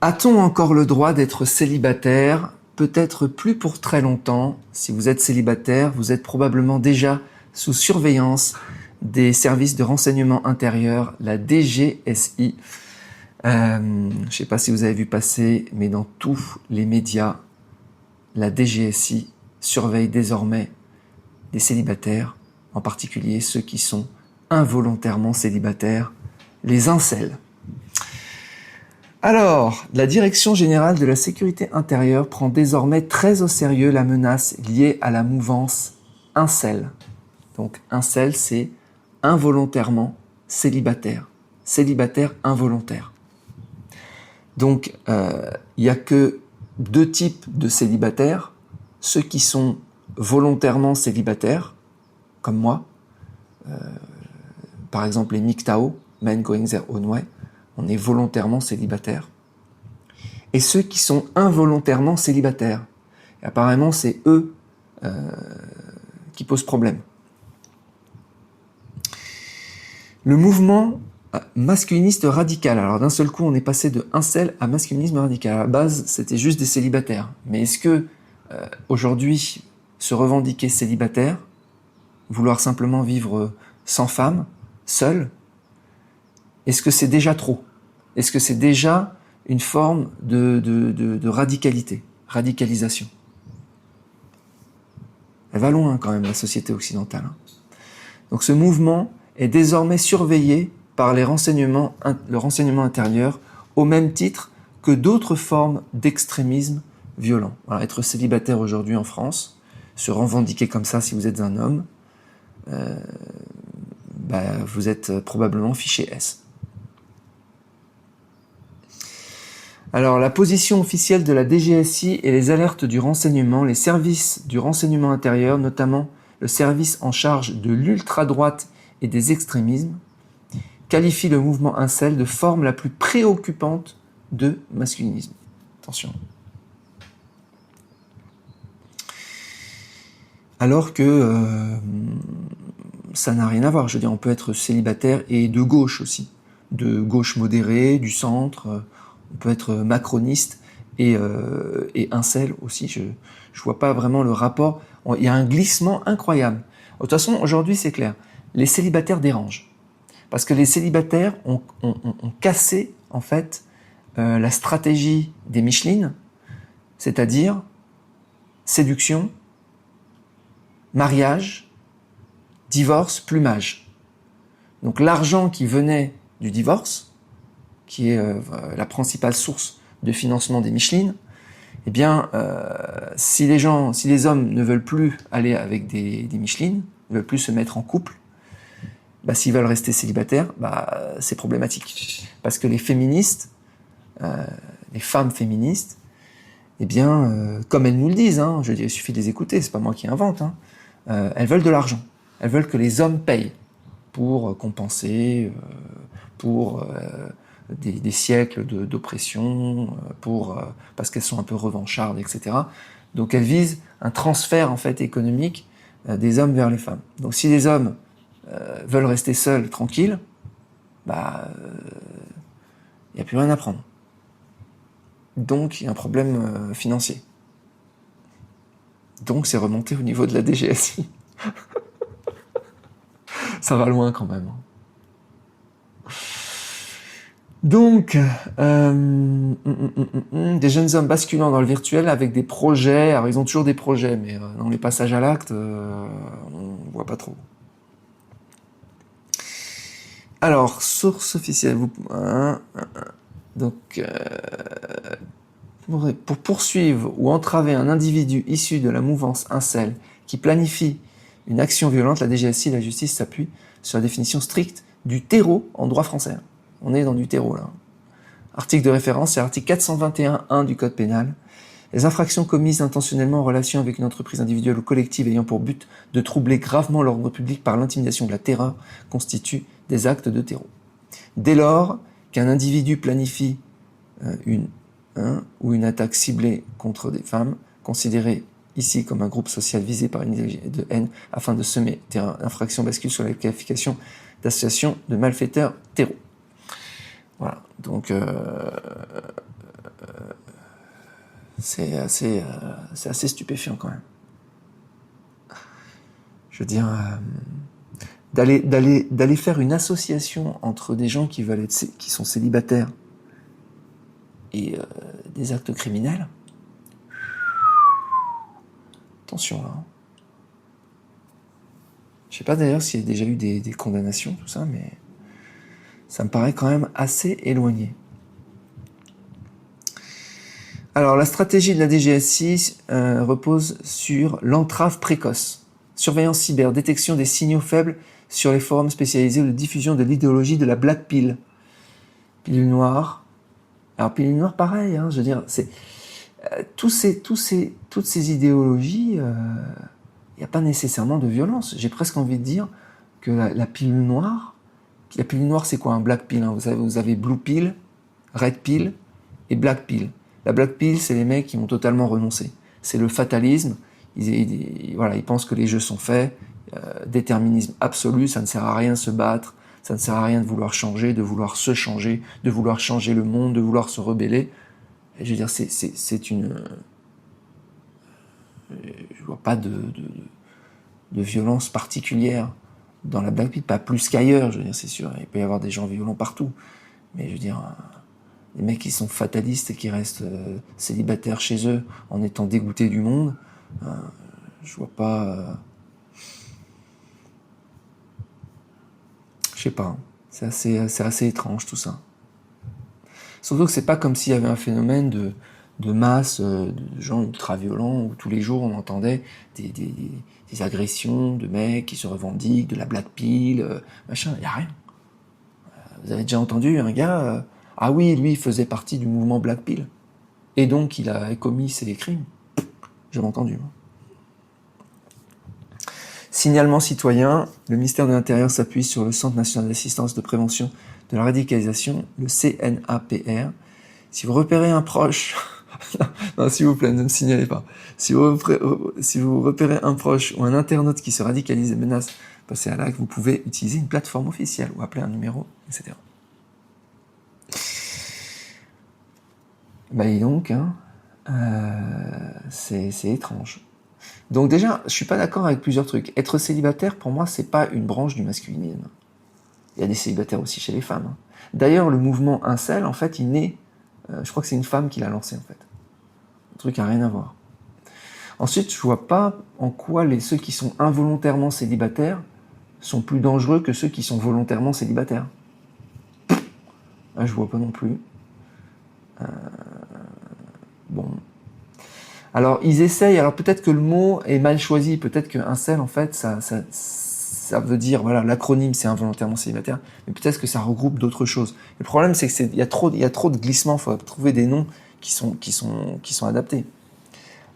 A-t-on encore le droit d'être célibataire? Peut-être plus pour très longtemps. Si vous êtes célibataire, vous êtes probablement déjà sous surveillance des services de renseignement intérieur, la DGSI. Je ne sais pas si vous avez vu passer, mais dans tous les médias, la DGSI surveille désormais les célibataires, en particulier ceux qui sont involontairement célibataires, les incels. Alors, la Direction générale de la sécurité intérieure prend désormais très au sérieux la menace liée à la mouvance incel. Donc, incel, c'est involontairement célibataire. Célibataire involontaire. Donc, il n'y a que deux types de célibataires. Ceux qui sont volontairement célibataires, comme moi. Par exemple, les MGTOW, Men Going Their Own Way. On est volontairement célibataire. Et ceux qui sont involontairement célibataires. Et apparemment, c'est eux qui posent problème. Le mouvement masculiniste radical. Alors d'un seul coup, on est passé de incel à masculinisme radical. À la base, c'était juste des célibataires. Mais est-ce que aujourd'hui, se revendiquer célibataire, vouloir simplement vivre sans femme, seul, est-ce que c'est déjà trop? Est-ce que c'est déjà une forme de radicalité, radicalisation? Elle va loin quand même, la société occidentale. Donc ce mouvement est désormais surveillé par le renseignement intérieur au même titre que d'autres formes d'extrémisme violent. Alors, être célibataire aujourd'hui en France, se revendiquer comme ça si vous êtes un homme, vous êtes probablement fiché S. Alors, la position officielle de la DGSI et les alertes du renseignement, les services du renseignement intérieur, notamment le service en charge de l'ultra-droite et des extrémismes, qualifient le mouvement incel de forme la plus préoccupante de masculinisme. Attention. Alors que ça n'a rien à voir. Je veux dire, on peut être célibataire et de gauche aussi. De gauche modérée, du centre. On peut être macroniste et incel aussi. Je vois pas vraiment le rapport. Il y a un glissement incroyable. De toute façon, aujourd'hui, c'est clair. Les célibataires dérangent. Parce que les célibataires ont cassé, en fait, la stratégie des Micheline, c'est-à-dire séduction, mariage, divorce, plumage. Donc l'argent qui venait du divorce, qui est la principale source de financement des Micheline, eh bien, si les hommes ne veulent plus aller avec des Micheline, ne veulent plus se mettre en couple, s'ils veulent rester célibataires, c'est problématique. Parce que les féministes, les femmes féministes, eh bien, comme elles nous le disent, je veux dire, il suffit de les écouter, c'est pas moi qui invente, elles veulent de l'argent. Elles veulent que les hommes payent pour compenser, pour des siècles d'oppression, parce qu'elles sont un peu revanchardes, etc. Donc elles visent un transfert en fait économique des hommes vers les femmes. Donc si les hommes veulent rester seuls, tranquilles, il n'y a plus rien à prendre. Donc il y a un problème financier. Donc c'est remonté au niveau de la DGSI. Ça va loin quand même. Donc, des jeunes hommes basculant dans le virtuel avec des projets. Alors ils ont toujours des projets, mais dans les passages à l'acte, on voit pas trop. Alors, source officielle. Pour poursuivre ou entraver un individu issu de la mouvance incel qui planifie une action violente, la DGSI et la justice s'appuient sur la définition stricte du terreau en droit français. On est dans du terreau, là. Article de référence, c'est l'article 421.1 du Code pénal. Les infractions commises intentionnellement en relation avec une entreprise individuelle ou collective ayant pour but de troubler gravement l'ordre public par l'intimidation de la terreur constituent des actes de terreau. Dès lors qu'un individu planifie ou une attaque ciblée contre des femmes, considérée ici comme un groupe social visé par une idée de haine, afin de semer infraction bascule sur la qualification d'association de malfaiteurs terreau. Voilà, donc c'est assez stupéfiant quand même. Je veux dire, d'aller faire une association entre des gens qui sont célibataires et des actes criminels. Attention là. Je sais pas d'ailleurs s'il y a déjà eu des condamnations, tout ça, mais ça me paraît quand même assez éloigné. Alors, la stratégie de la DGSI repose sur l'entrave précoce, surveillance cyber, détection des signaux faibles sur les forums spécialisés ou de diffusion de l'idéologie de la black pill. Pilule noire. Alors, pilule noire, pareil, hein, je veux dire, c'est toutes ces idéologies, il n'y a pas nécessairement de violence. J'ai presque envie de dire que la pilule noire, c'est quoi un black pill, hein, vous avez blue pill, red pill et black pill. La black pill, c'est les mecs qui ont totalement renoncé. C'est le fatalisme. Ils pensent que les jeux sont faits. Déterminisme absolu, ça ne sert à rien de se battre, ça ne sert à rien de vouloir changer, de vouloir se changer, de vouloir changer le monde, de vouloir se rebeller. Et je veux dire, c'est une... Je vois pas de violence particulière dans la black pill, pas plus qu'ailleurs, je veux dire, c'est sûr. Il peut y avoir des gens violents partout. Mais je veux dire... Les mecs qui sont fatalistes et qui restent célibataires chez eux en étant dégoûtés du monde, je vois pas... Je sais pas, c'est assez étrange tout ça. Surtout que c'est pas comme s'il y avait un phénomène de masse, de gens ultra-violents, où tous les jours on entendait des agressions de mecs qui se revendiquent, de la black pill, machin, y a rien. Vous avez déjà entendu un gars... Ah oui, lui, il faisait partie du mouvement Black Pill. Et donc, il a commis ses crimes. J'ai entendu. Signalement citoyen, le ministère de l'Intérieur s'appuie sur le Centre national d'assistance de prévention de la radicalisation, le CNAPR. Si vous repérez un proche... non, s'il vous plaît, ne me signalez pas. Si vous repérez un proche ou un internaute qui se radicalise et menace passer à l'acte, vous pouvez utiliser une plateforme officielle ou appeler un numéro, etc. Bah dis donc, hein, c'est étrange. Donc déjà, je suis pas d'accord avec plusieurs trucs. Être célibataire, pour moi, c'est pas une branche du masculinisme. Il y a des célibataires aussi chez les femmes. Hein. D'ailleurs, le mouvement incel, en fait, il naît... je crois que c'est une femme qui l'a lancé, en fait. Le truc a rien à voir. Ensuite, je vois pas en quoi ceux qui sont involontairement célibataires sont plus dangereux que ceux qui sont volontairement célibataires. Je vois pas non plus. Bon. Alors, ils essayent, alors peut-être que le mot est mal choisi, peut-être que incel, en fait, ça veut dire, voilà, l'acronyme c'est involontairement célibataire, mais peut-être que ça regroupe d'autres choses. Le problème, c'est qu'il y a trop de glissements, il faut trouver des noms qui sont adaptés.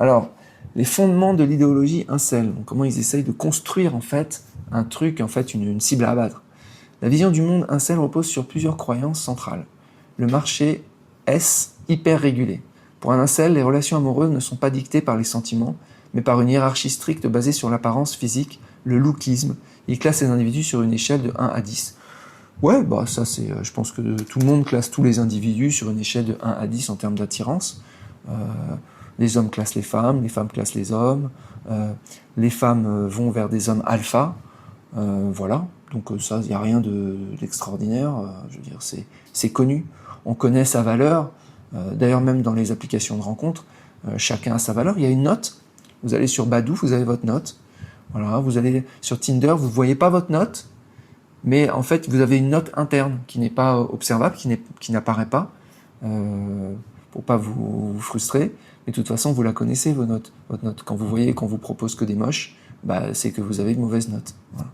Alors, les fondements de l'idéologie incel, donc comment ils essayent de construire, en fait, un truc, en fait, une cible à abattre. La vision du monde incel repose sur plusieurs croyances centrales. Le marché est hyper régulé. Pour un incel, les relations amoureuses ne sont pas dictées par les sentiments, mais par une hiérarchie stricte basée sur l'apparence physique, le lookisme. Il classe les individus sur une échelle de 1 à 10. Ouais, bah ça c'est... je pense que tout le monde classe tous les individus sur une échelle de 1 à 10 en termes d'attirance. Les hommes classent les femmes classent les hommes, les femmes vont vers des hommes alpha, voilà. Donc ça, il n'y a rien d'extraordinaire, je veux dire, c'est connu. On connaît sa valeur, d'ailleurs même dans les applications de rencontres, chacun a sa valeur, il y a une note. Vous allez sur Badoo, vous avez votre note. Voilà, vous allez sur Tinder, vous ne voyez pas votre note, mais en fait, vous avez une note interne qui n'est pas observable, qui n'apparaît pas, pour pas vous frustrer. Mais de toute façon, vous la connaissez, votre note. Quand vous voyez qu'on vous propose que des moches, bah, c'est que vous avez une mauvaise note. Voilà.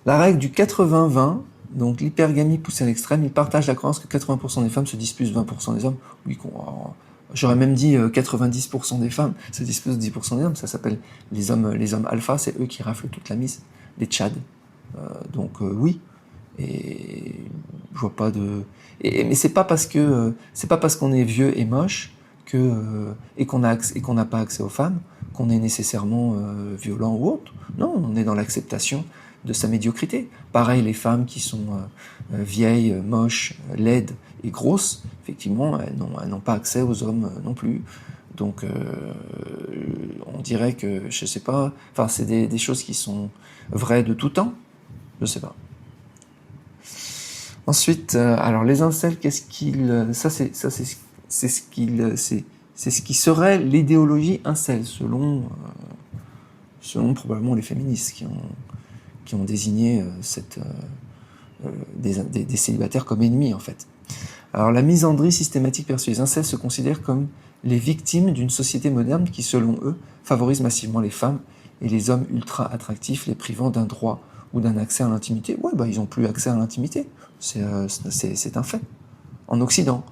La règle du 80-20, donc l'hypergamie poussée à l'extrême, il partage la croyance que 80% des femmes se disputent 20% des hommes. Oui, j'aurais même dit 90% des femmes se disputent 10% des hommes. Ça s'appelle les hommes alpha, c'est eux qui raflent toute la mise, les tchads. Donc oui, et je vois pas de... mais c'est pas parce qu'on est vieux et moche et qu'on n'a pas accès aux femmes qu'on est nécessairement violent ou autre. Non, on est dans l'acceptation de sa médiocrité. Pareil, les femmes qui sont vieilles, moches, laides et grosses, effectivement, elles n'ont pas accès aux hommes non plus. Donc, on dirait que, je sais pas, enfin, c'est des choses qui sont vraies de tout temps, je sais pas. Ensuite, alors les incels, qu'est-ce qu'ils, c'est ce qui serait l'idéologie incel, selon probablement les féministes qui ont désigné des célibataires comme ennemis en fait. Alors la misandrie systématique perçue des incels se considère comme les victimes d'une société moderne qui, selon eux, favorise massivement les femmes et les hommes ultra attractifs, les privant d'un droit ou d'un accès à l'intimité. Ouais, bah ils n'ont plus accès à l'intimité, c'est un fait. En Occident,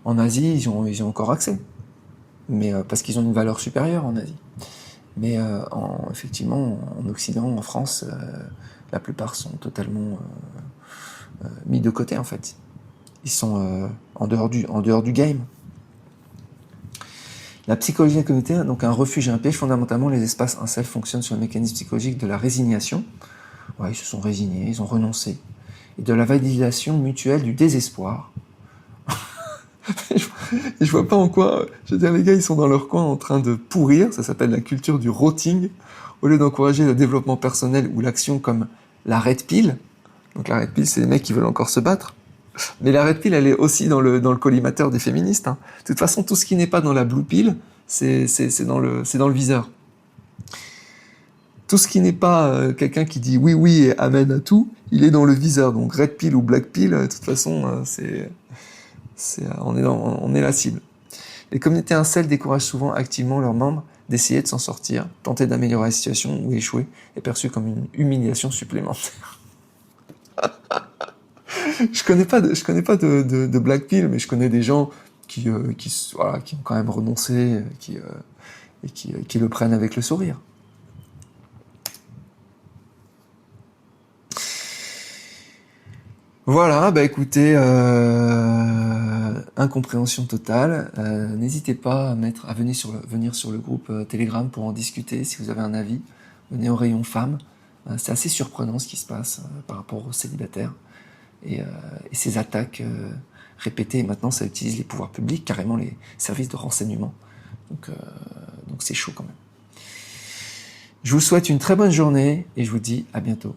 en Asie, ils ont encore accès, mais parce qu'ils ont une valeur supérieure en Asie. Mais effectivement, en Occident, en France, la plupart sont totalement mis de côté en fait. Ils sont en dehors du game. La psychologie de la communauté, donc un refuge et un piège, fondamentalement les espaces incels fonctionnent sur le mécanisme psychologique de la résignation. Ouais, ils se sont résignés, ils ont renoncé. Et de la validation mutuelle du désespoir. Je vois pas en quoi, je veux dire, les gars, ils sont dans leur coin en train de pourrir, ça s'appelle la culture du rotting, au lieu d'encourager le développement personnel ou l'action comme la red pill. Donc la red pill, c'est les mecs qui veulent encore se battre. Mais la red pill, elle est aussi dans le collimateur des féministes. Hein. De toute façon, tout ce qui n'est pas dans la blue pill, c'est dans le viseur. Tout ce qui n'est pas quelqu'un qui dit oui et amen à tout, il est dans le viseur. Donc red pill ou black pill, de toute façon, on est la cible. Les communautés incels découragent souvent activement leurs membres d'essayer de s'en sortir, tenter d'améliorer la situation ou échouer est perçu comme une humiliation supplémentaire. Je connais pas de black pill, mais je connais des gens qui ont quand même renoncé, et qui le prennent avec le sourire. Voilà, bah écoutez, incompréhension totale. N'hésitez pas à venir sur le groupe Telegram pour en discuter. Si vous avez un avis, venez au rayon femmes. C'est assez surprenant ce qui se passe par rapport aux célibataires et ces attaques répétées. Et maintenant, ça utilise les pouvoirs publics, carrément les services de renseignement. Donc c'est chaud quand même. Je vous souhaite une très bonne journée et je vous dis à bientôt.